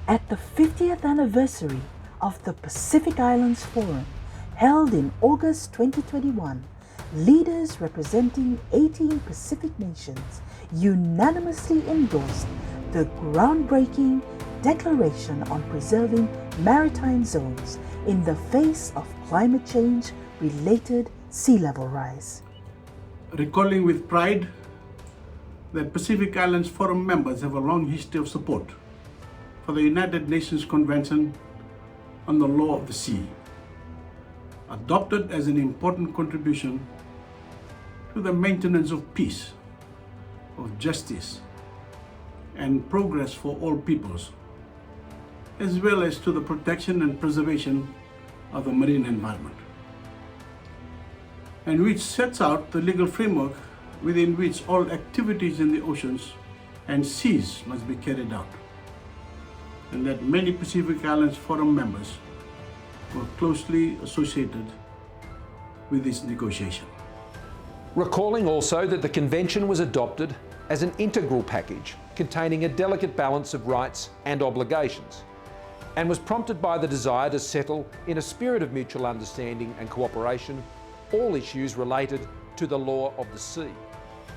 At the 50th anniversary of the Pacific Islands Forum, held in August 2021, leaders representing 18 Pacific nations unanimously endorsed the groundbreaking Declaration on Preserving Maritime Zones in the face of climate change-related sea level rise. Recalling with pride that Pacific Islands Forum members have a long history of support for the United Nations Convention on the Law of the Sea, adopted as an important contribution to the maintenance of peace, of justice, and progress for all peoples, as well as to the protection and preservation of the marine environment, and which sets out the legal framework within which all activities in the oceans and seas must be carried out, and that many Pacific Islands Forum members were closely associated with this negotiation. Recalling also that the Convention was adopted as an integral package containing a delicate balance of rights and obligations, and was prompted by the desire to settle in a spirit of mutual understanding and cooperation all issues related to the law of the sea,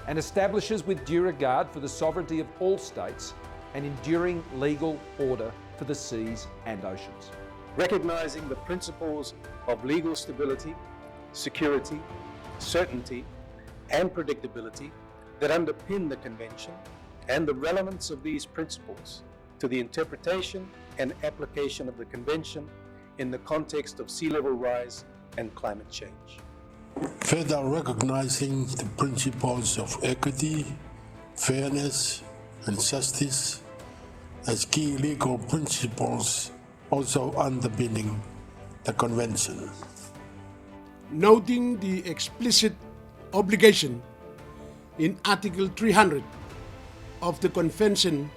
and establishes with due regard for the sovereignty of all states an enduring legal order for the seas and oceans. Recognizing the principles of legal stability, security, certainty, and predictability that underpin the Convention, and the relevance of these principles to the interpretation and application of the Convention in the context of sea level rise and climate change. Further recognizing the principles of equity, fairness, and justice as key legal principles also underpinning the Convention. Noting the explicit obligation in Article 300 of the Convention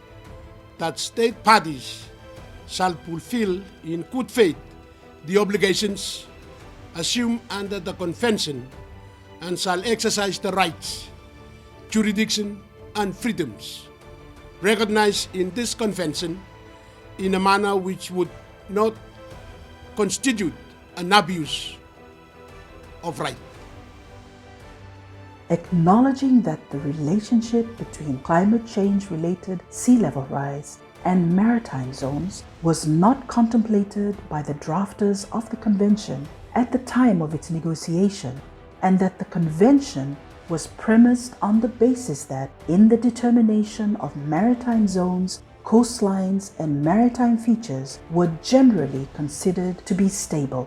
that state parties shall fulfill in good faith the obligations assumed under the Convention and shall exercise the rights, jurisdiction, and freedoms recognized in this Convention in a manner which would not constitute an abuse of right. Acknowledging that the relationship between climate change-related sea level rise and maritime zones was not contemplated by the drafters of the Convention at the time of its negotiation, and that the Convention was premised on the basis that in the determination of maritime zones, coastlines, and maritime features were generally considered to be stable.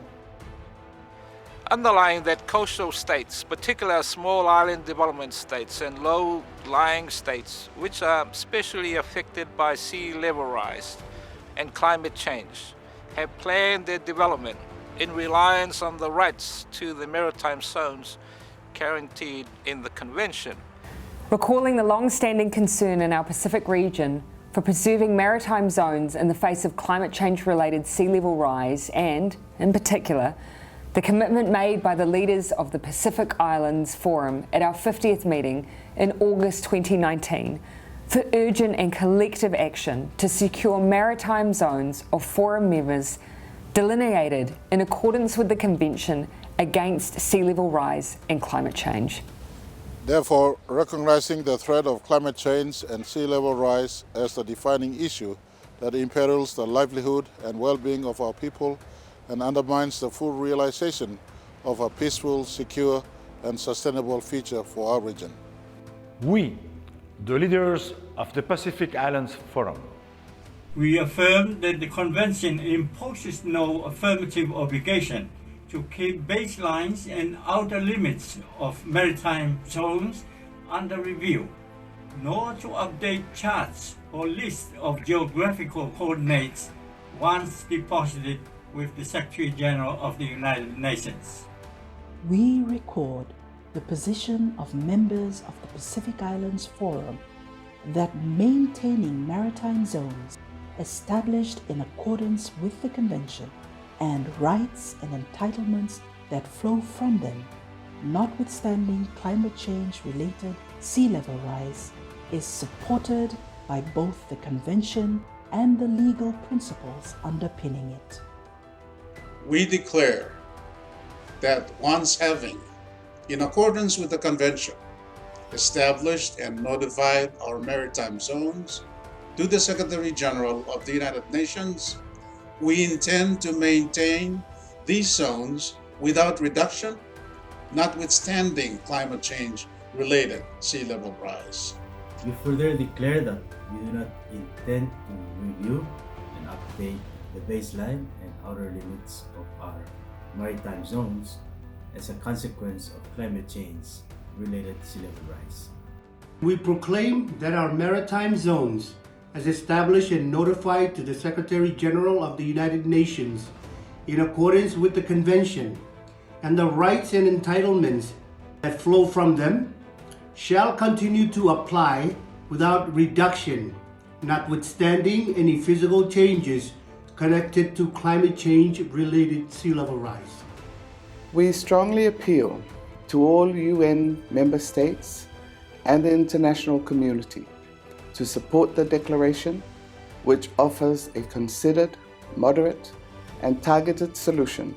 Underlying that coastal states, particularly small island development states and low-lying states, which are especially affected by sea level rise and climate change, have planned their development in reliance on the rights to the maritime zones guaranteed in the Convention. Recalling the long-standing concern in our Pacific region for preserving maritime zones in the face of climate change-related sea level rise and, in particular, the commitment made by the leaders of the Pacific Islands Forum at our 50th meeting in August 2019 for urgent and collective action to secure maritime zones of Forum members delineated in accordance with the Convention against sea level rise and climate change. Therefore, recognizing the threat of climate change and sea level rise as the defining issue that imperils the livelihood and well-being of our people and undermines the full realization of a peaceful, secure, and sustainable future for our region. We, the leaders of the Pacific Islands Forum, we affirm that the Convention imposes no affirmative obligation to keep baselines and outer limits of maritime zones under review, nor to update charts or lists of geographical coordinates once deposited with the Secretary General of the United Nations. We record the position of members of the Pacific Islands Forum that maintaining maritime zones established in accordance with the Convention and rights and entitlements that flow from them, notwithstanding climate change-related sea level rise, is supported by both the Convention and the legal principles underpinning it. We declare that once having, in accordance with the Convention, established and notified our maritime zones to the Secretary General of the United Nations, we intend to maintain these zones without reduction, notwithstanding climate change-related sea level rise. We further declare that we do not intend to review and update the baseline and outer limits of our maritime zones as a consequence of climate change-related sea level rise. We proclaim that our maritime zones, as established and notified to the Secretary General of the United Nations in accordance with the Convention, and the rights and entitlements that flow from them, shall continue to apply without reduction, notwithstanding any physical changes connected to climate change-related sea level rise. We strongly appeal to all UN member states and the international community to support the declaration, which offers a considered, moderate, and targeted solution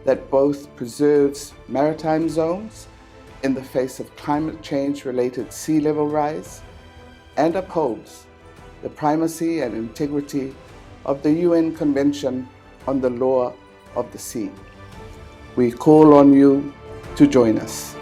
that both preserves maritime zones in the face of climate change-related sea level rise and upholds the primacy and integrity of the UN Convention on the Law of the Sea. We call on you to join us.